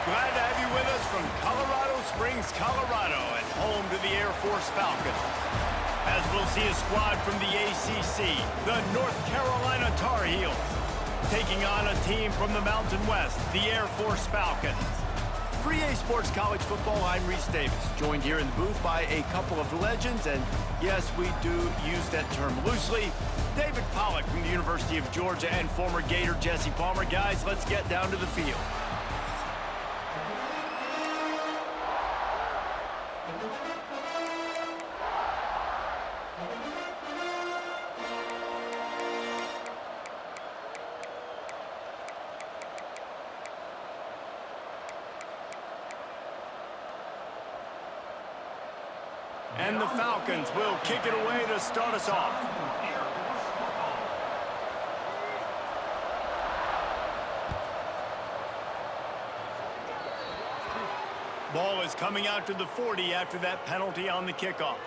Glad to have you with us from Colorado Springs, Colorado, and home to the Air Force Falcons. As we'll see a squad from the ACC, the North Carolina Tar Heels, taking on a team from the Mountain West, the Air Force Falcons. For EA Sports College Football, I'm Reese Davis, joined here in the booth by a couple of legends, and yes, we do use that term loosely. David Pollack from the University of Georgia and former Gator Jesse Palmer. Guys, let's get down to the field. And the Falcons will kick it away to start us off. Ball is coming out to the 40 after that penalty on the kickoff.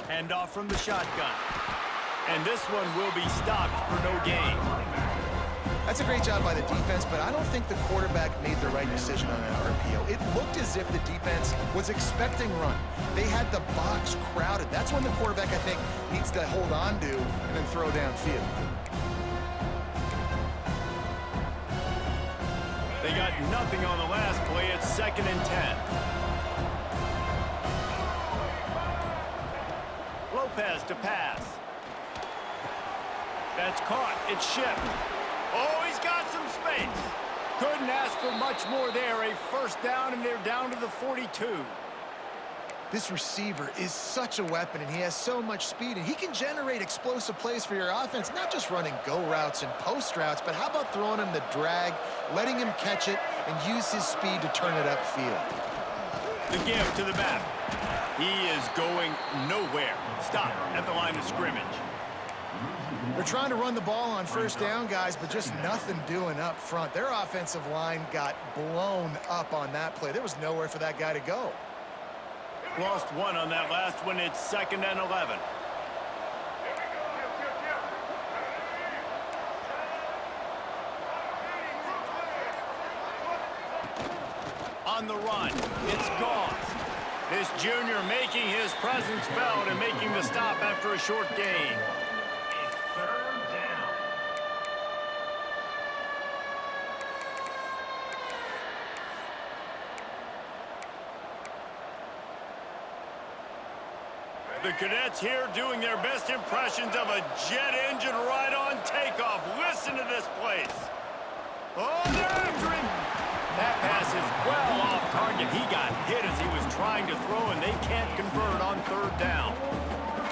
Hand off from the shotgun. And this one will be stopped for no gain. That's a great job by the defense, but I don't think the quarterback made the right decision on that RPO. It looked as if the defense was expecting run. They had the box crowded. That's when the quarterback, I think, needs to hold on to and then throw downfield. They got nothing on the last play. It's 2nd and 10. Lopez to pass. That's caught. It's shipped. Oh, he's got some space. Couldn't ask for much more there. A first down, and they're down to the 42. This receiver is such a weapon, and he has so much speed, and he can generate explosive plays for your offense, not just running go routes and post routes, but how about throwing him the drag, letting him catch it, and use his speed to turn it upfield. The give to the back. He is going nowhere. Stop at the line of scrimmage. They're trying to run the ball on first down, guys, but just nothing doing up front. Their offensive line got blown up on that play. There was nowhere for that guy to go. Lost one on that last one. It's 2nd and 11. On the run, it's Goss. This junior making his presence felt and making the stop after a short gain. It's 3rd down. The cadets here doing their best impressions of a jet engine right on takeoff. Listen to this place. Oh, they're after him. That pass is well off target. He got hit as he was trying to throw, and they can't convert on 3rd down.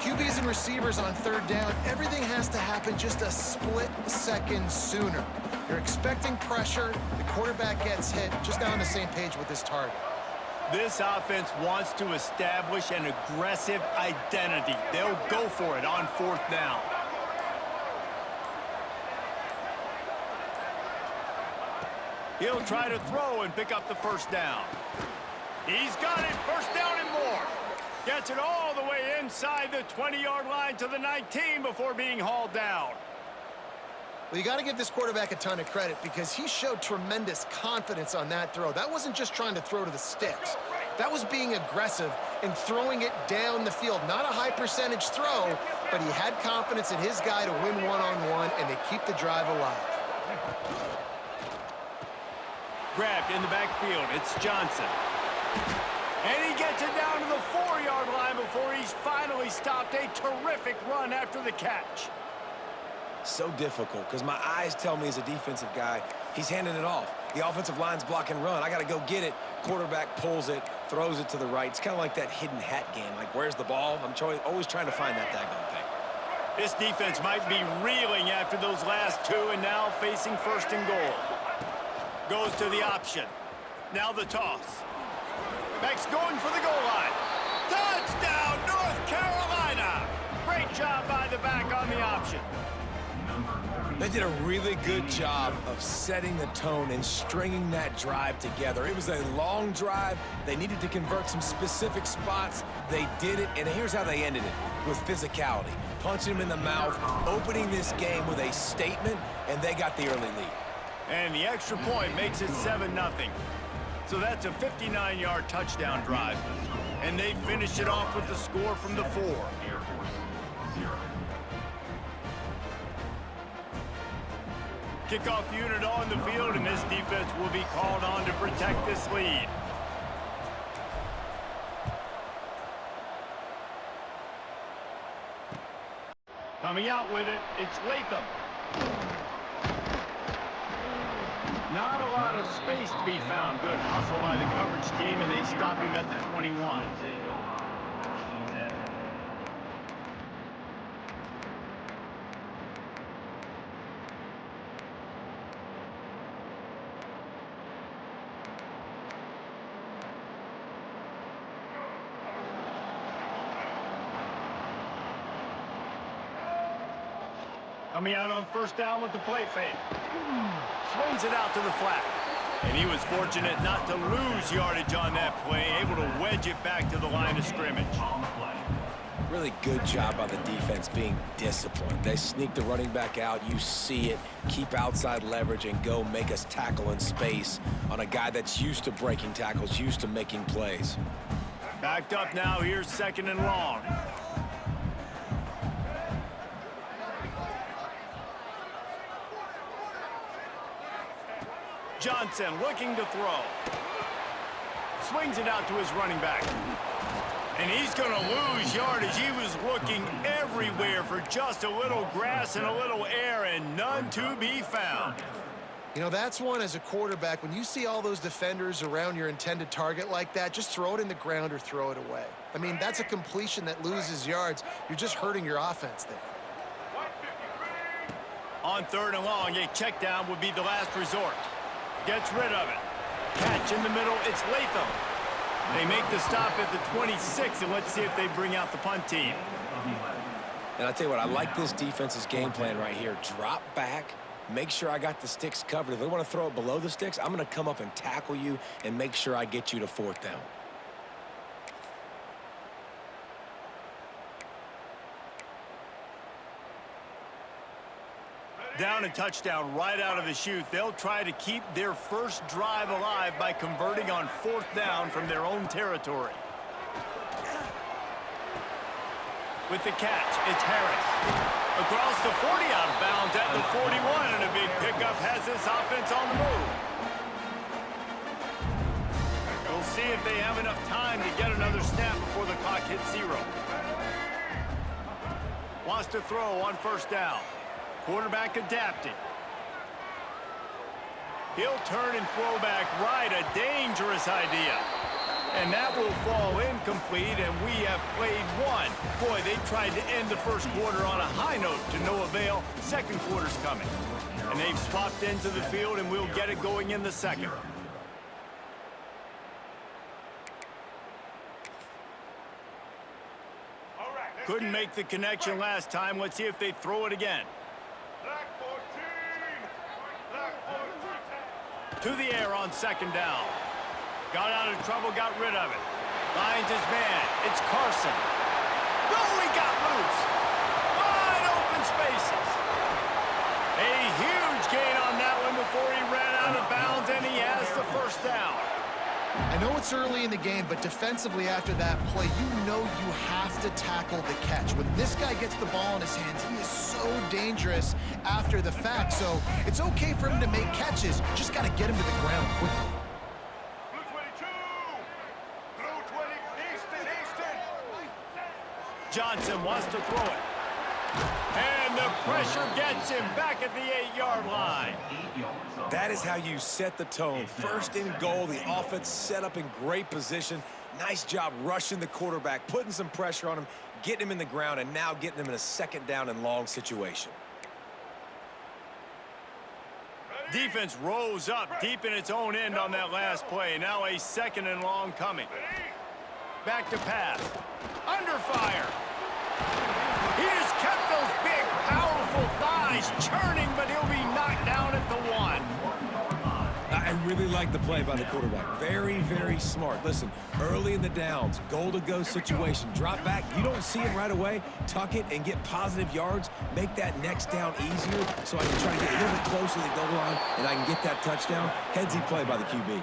QBs and receivers on third down, everything has to happen just a split second sooner. You're expecting pressure, the quarterback gets hit, just not on the same page with this target. This offense wants to establish an aggressive identity. They'll go for it on fourth down. He'll try to throw and pick up the first down. He's got it, first down and more. Gets it all the way inside the 20-yard line to the 19 before being hauled down. Well, you got to give this quarterback a ton of credit because he showed tremendous confidence on that throw. That wasn't just trying to throw to the sticks. That was being aggressive and throwing it down the field. Not a high percentage throw, but he had confidence in his guy to win one-on-one and to keep the drive alive. Grabbed in the backfield, it's Johnson. And he gets it down to the 4-yard line before he's finally stopped. A terrific run after the catch. So difficult because my eyes tell me as a defensive guy, he's handing it off. The offensive line's block and run. I got to go get it. Quarterback pulls it, throws it to the right. It's kind of like that hidden hat game. Like, where's the ball? I'm always trying to find that daggone thing. This defense might be reeling after those last two and now facing first and goal. Goes to the option. Now the toss. Beck's going for the goal line. Touchdown, North Carolina! Great job by the back on the option. They did a really good job of setting the tone and stringing that drive together. It was a long drive. They needed to convert some specific spots. They did it, and here's how they ended it, with physicality. Punching him in the mouth, opening this game with a statement, and they got the early lead. And the extra point makes it 7-0. So that's a 59-yard touchdown drive. And they finished it off with the score from the 4. Kickoff unit on the field, and this defense will be called on to protect this lead. Coming out with it, it's Latham. Not a lot of space to be found. Good hustle by the coverage team, and they stop him at the 21. Coming out on first down with the play fake. Swings it out to the flat. And he was fortunate not to lose yardage on that play, able to wedge it back to the line of scrimmage. Really good job by the defense being disciplined. They sneak the running back out. You see it. Keep outside leverage and go make us tackle in space on a guy that's used to breaking tackles, used to making plays. Backed up now. Here's second and long. Johnson looking to throw. Swings it out to his running back. And he's going to lose yardage. He was looking everywhere for just a little grass and a little air, and none to be found. You know, that's one as a quarterback. When you see all those defenders around your intended target like that, just throw it in the ground or throw it away. I mean, that's a completion that loses yards. You're just hurting your offense there. On third and long, a check down would be the last resort. Gets rid of it. Catch in the middle, it's Latham. They make the stop at the 26, and let's see if they bring out the punt team. And I tell you what, I like this defense's game plan right here. Drop back, make sure I got the sticks covered. If they want to throw it below the sticks, I'm going to come up and tackle you and make sure I get you to fourth down. Down a touchdown right out of the chute. They'll try to keep their first drive alive by converting on fourth down from their own territory. With the catch, it's Harris. Across the 40 out of bounds at the 41, and a big pickup has this offense on the move. We'll see if they have enough time to get another snap before the clock hits 0. Wants to throw on first down. Quarterback adapting. He'll turn and throw back right. A dangerous idea. And that will fall incomplete, and we have played one. Boy, they tried to end the first quarter on a high note to no avail. Second quarter's coming. And they've swapped into the field, and we'll get it going in the second. Couldn't make the connection last time. Let's see if they throw it again. To the air on second down. Got out of trouble, got rid of it. Finds his man. It's Carson. Oh, he got loose. Wide open spaces. A huge gain on that one before he ran out of bounds, and he has the first down. I know it's early in the game, but defensively after that play, you know you have to tackle the catch. When this guy gets the ball in his hands, he is so dangerous after the fact. So it's okay for him to make catches. You just got to get him to the ground quickly. Johnson wants to throw it. And the pressure gets him back at the 8-yard line. That is how you set the tone. First and goal, the offense set up in great position. Nice job rushing the quarterback, putting some pressure on him, getting him in the ground, and now getting him in a second down and long situation. Defense rose up deep in its own end on that last play. Now a second and long coming. Back to pass. Under fire. He has kept those big, powerful thighs churning, but he'll be knocked down at the 1. I really like the play by the quarterback. Very, very smart. Listen, early in the downs, goal-to-go situation, drop back. You don't see it right away. Tuck it and get positive yards. Make that next down easier so I can try to get a little bit closer to the goal line and I can get that touchdown. Headsy play by the QB.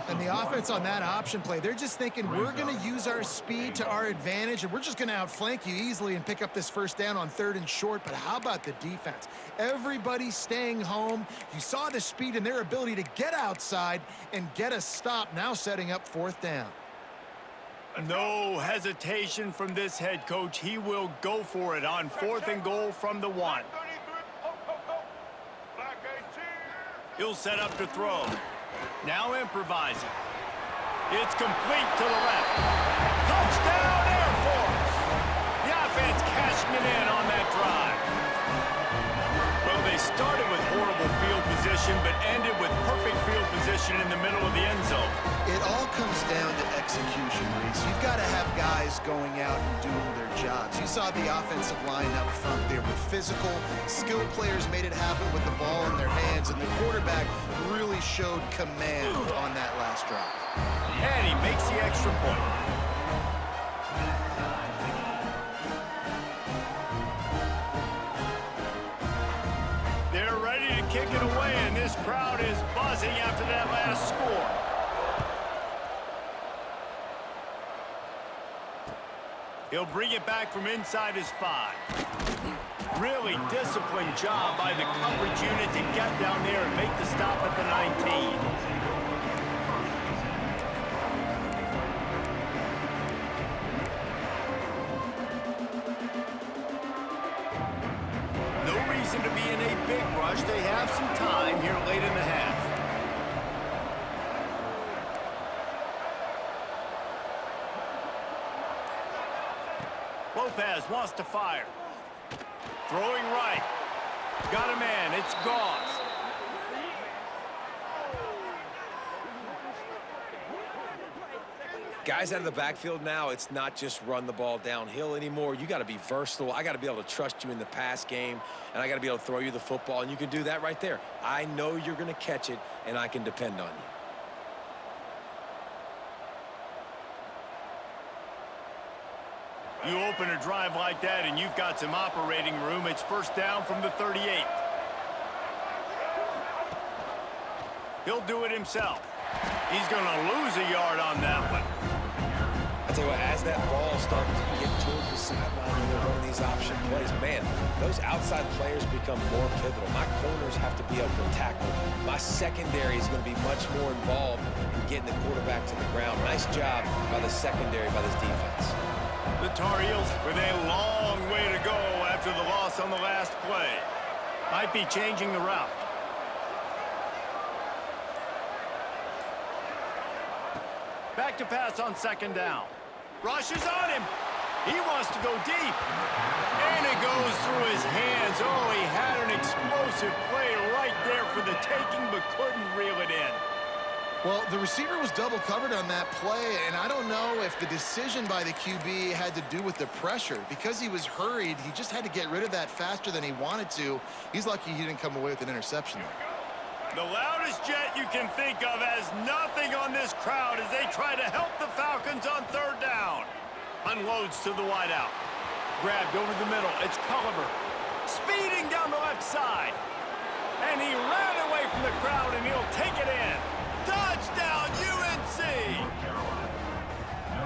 And the offense on that option play, they're just thinking we're going to use our speed to our advantage, and we're just going to outflank you easily and pick up this first down on 3rd and short. But how about the defense? Everybody's staying home. You saw the speed and their ability to get outside and get a stop, now setting up 4th down. No hesitation from this head coach. He will go for it on 4th and goal from the 1. He'll set up to throw. Now improvising. It's complete to the left. Touchdown, Air Force! The offense cashing it in on that drive. Well, they started with horrible field position, but ended with perfect field position in the middle of the end zone. It all comes down to execution, Reese. You've got to have guys going out and doing their jobs. You saw the offensive line up front. They were physical. Skilled players made it happen with the ball in their hands, and the quarterback really showed command on that last drive. And he makes the extra point. They're ready to kick it away, and this crowd is buzzing after that last score. He'll bring it back from inside his 5. Really disciplined job by the coverage unit to get down there and make the stop at the 19. No reason to be in a big rush. They have some time here late in the half. Lopez wants to fire. Throwing right. Got a man. It's Goss. Guys out of the backfield now, it's not just run the ball downhill anymore. You got to be versatile. I got to be able to trust you in the pass game, and I got to be able to throw you the football, and you can do that right there. I know you're going to catch it, and I can depend on you. You open a drive like that, and you've got some operating room. It's first down from the 38. He'll do it himself. He's going to lose a yard on that one. I tell you what, as that ball starts to get towards the sideline when they're running these option plays, man, those outside players become more pivotal. My corners have to be able to tackle. My secondary is going to be much more involved in getting the quarterback to the ground. Nice job by the secondary, by this defense. The Tar Heels with a long way to go after the loss on the last play. Might be changing the route. Back to pass on second down. Rushes on him. He wants to go deep. And it goes through his hands. Oh, he had an explosive play right there for the taking, but couldn't reel it in. Well, the receiver was double covered on that play, and I don't know if the decision by the QB had to do with the pressure. Because he was hurried, he just had to get rid of that faster than he wanted to. He's lucky he didn't come away with an interception there. The loudest jet you can think of has nothing on this crowd as they try to help the Falcons on third down. Unloads to the wideout. Grabbed over the middle. It's Culliver. Speeding down the left side. And he ran away from the crowd, and he'll take it in. Touchdown, UNC!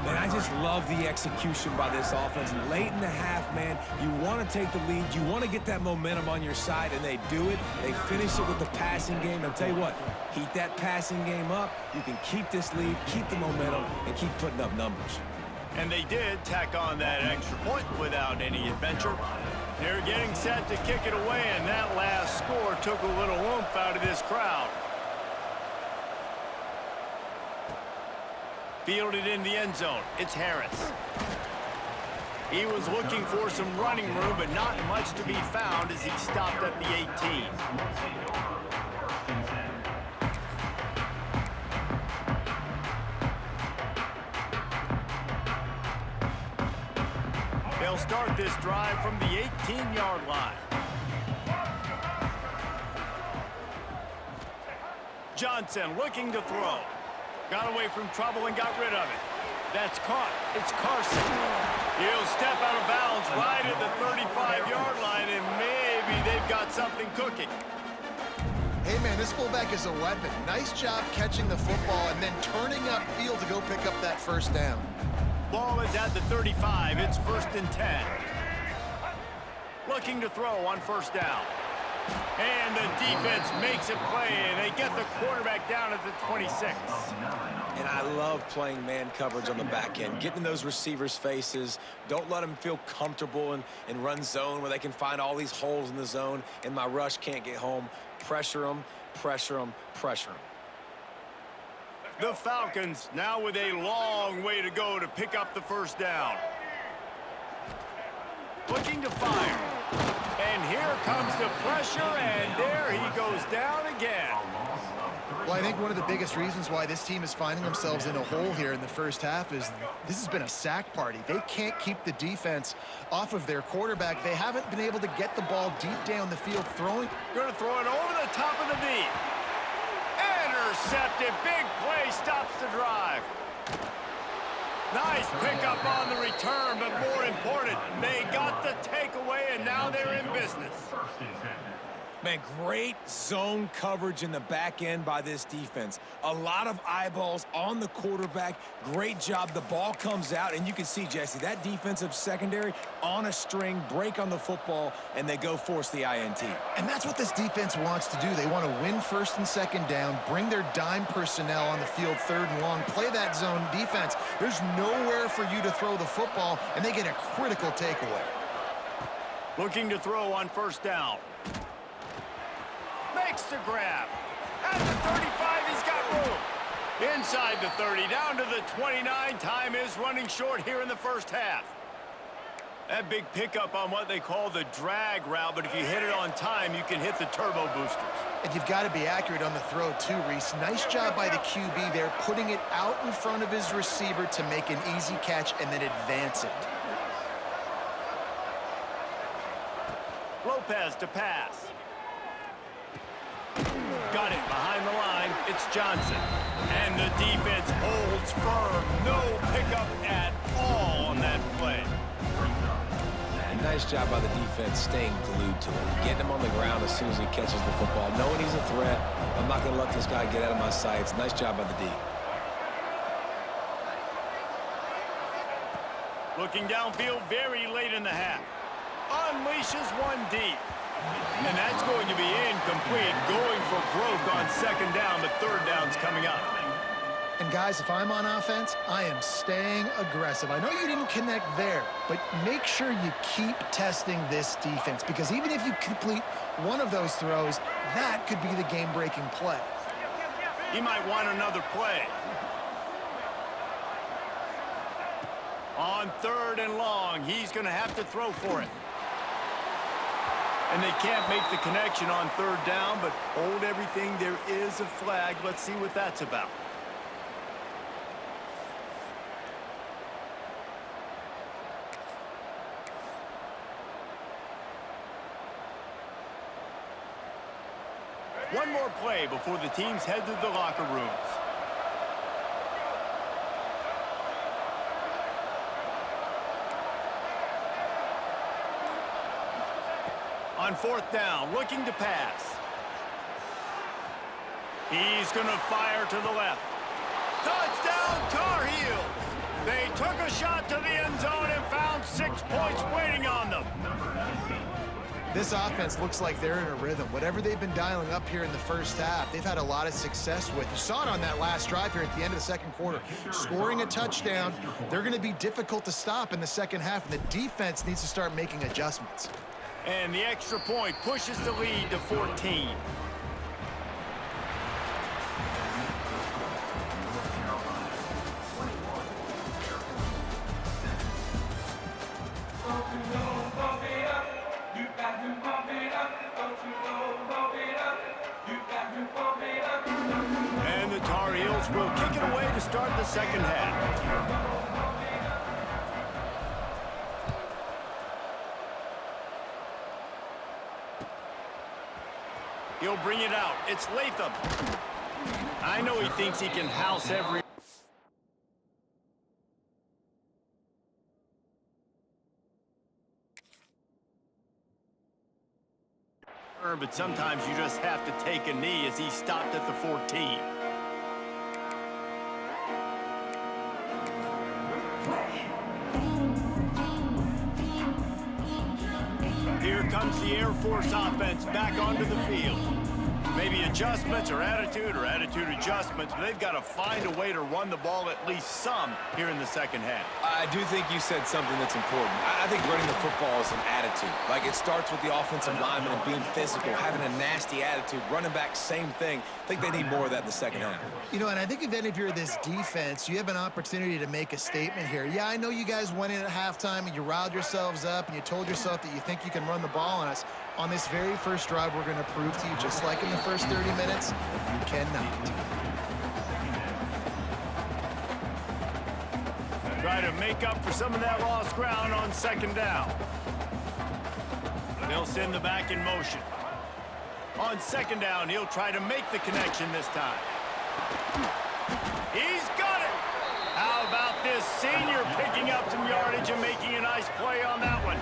Man, I just love the execution by this offense. Late in the half, man, you want to take the lead. You want to get that momentum on your side, and they do it. They finish it with the passing game. I'll tell you what, heat that passing game up. You can keep this lead, keep the momentum, and keep putting up numbers. And they did tack on that extra point without any adventure. They're getting set to kick it away, and that last score took a little oomph out of this crowd. Fielded in the end zone. It's Harris. He was looking for some running room, but not much to be found as he stopped at the 18. They'll start this drive from the 18-yard line. Johnson looking to throw. Got away from trouble and got rid of it. That's caught. It's Carson. He'll step out of bounds right at the 35-yard line, and maybe they've got something cooking. Hey, man, this fullback is a weapon. Nice job catching the football and then turning upfield to go pick up that first down. Ball is at the 35. It's 1st and 10. Looking to throw on first down. And the defense makes a play, and they get the quarterback down at the 26. And I love playing man coverage on the back end, getting in those receivers' faces. Don't let them feel comfortable and run zone where they can find all these holes in the zone, and my rush can't get home. Pressure them, pressure them, pressure them. The Falcons now with a long way to go to pick up the first down. Looking to fire. And here comes the pressure, and there he goes down again. Well, I think one of the biggest reasons why this team is finding themselves in a hole here in the first half is this has been a sack party. They can't keep the defense off of their quarterback. They haven't been able to get the ball deep down the field throwing. Going to throw it over the top of the knee. Intercepted. Big play stops the drive. Nice pickup on the return, but more important, they got the takeaway, and now they're in business. Man, great zone coverage in the back end by this defense. A lot of eyeballs on the quarterback. Great job. The ball comes out, and you can see, Jesse, that defensive secondary on a string, break on the football, and they go force the INT. And that's what this defense wants to do. They want to win first and second down, bring their dime personnel on the field third and long, play that zone defense. There's nowhere for you to throw the football, and they get a critical takeaway. Looking to throw on first down. Makes the grab. At the 35, he's got room. Inside the 30, down to the 29. Time is running short here in the first half. That big pickup on what they call the drag route, but if you hit it on time, you can hit the turbo boosters. And you've got to be accurate on the throw too, Reese. Nice job by the QB there, putting it out in front of his receiver to make an easy catch and then advance it. Lopez to pass. Got it behind the line. It's Johnson. And the defense holds firm. No pickup at all on that play. Man, nice job by the defense staying glued to him, getting him on the ground as soon as he catches the football, knowing he's a threat. I'm not going to let this guy get out of my sights. Nice job by the D. Looking downfield very late in the half. Unleashes one deep. And that's going to be incomplete, going for broke on second down, but third down's coming up. And guys, if I'm on offense, I am staying aggressive. I know you didn't connect there, but make sure you keep testing this defense, because even if you complete one of those throws, that could be the game-breaking play. He might want another play. On 3rd and long, he's going to have to throw for it. And they can't make the connection on 3rd down, but hold everything. There is a flag. Let's see what that's about. One more play before the teams head to the locker rooms. On 4th down, looking to pass. He's going to fire to the left. Touchdown, Tar Heels! They took a shot to the end zone and found 6 points waiting on them. This offense looks like they're in a rhythm. Whatever they've been dialing up here in the first half, they've had a lot of success with. You saw it on that last drive here at the end of the second quarter. Scoring a touchdown, they're going to be difficult to stop in the second half, and the defense needs to start making adjustments. And the extra point pushes the lead to 14. And the Tar Heels will kick it away to start the second half. He'll bring it out. It's Latham. I know he thinks he can house every... But sometimes you just have to take a knee as he stopped at the 14. Here comes the Air Force offense back onto the field. Maybe adjustments or attitude adjustments, but they've got to find a way to run the ball at least some here in the second half. I do think you said something that's important. I think running the football is an attitude. Like, it starts with the offensive lineman and being physical, having a nasty attitude. Running back, same thing. I think they need more of that in the second half. You know, and I think if you're this defense, you have an opportunity to make a statement here. Yeah, I know you guys went in at halftime and you riled yourselves up and you told yourself that you think you can run the ball on us. On this very first drive, we're going to prove to you, just like in the first 30 minutes, you cannot. Try to make up for some of that lost ground on 2nd down. They'll send the back in motion. On 2nd down, he'll try to make the connection this time. He's got it! How about this senior picking up some yardage and making a nice play on that one?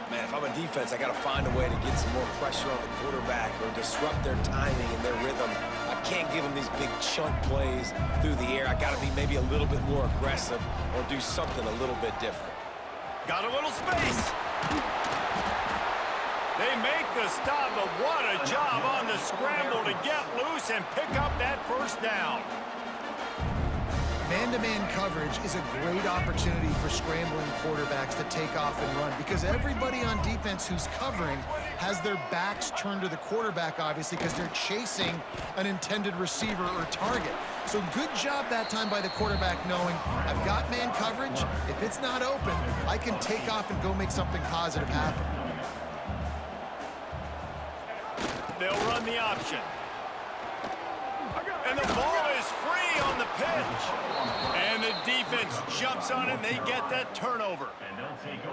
Man, if I'm a defense, I got to find a way to get some more pressure on the quarterback or disrupt their timing and their rhythm. I can't give them these big chunk plays through the air. I got to be maybe a little bit more aggressive or do something a little bit different. Got a little space. They make the stop, but what a job on the scramble to get loose and pick up that first down. Man-to-man coverage is a great opportunity for scrambling quarterbacks to take off and run, because everybody on defense who's covering has their backs turned to the quarterback, obviously, because they're chasing an intended receiver or target. So good job that time by the quarterback knowing, I've got man coverage. If it's not open, I can take off and go make something positive happen. They'll run the option. And the ball is free on the pitch. And the defense jumps on it, and they get that turnover.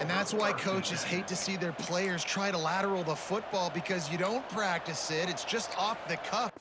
And that's why coaches hate to see their players try to lateral the football, because you don't practice it. It's just off the cuff.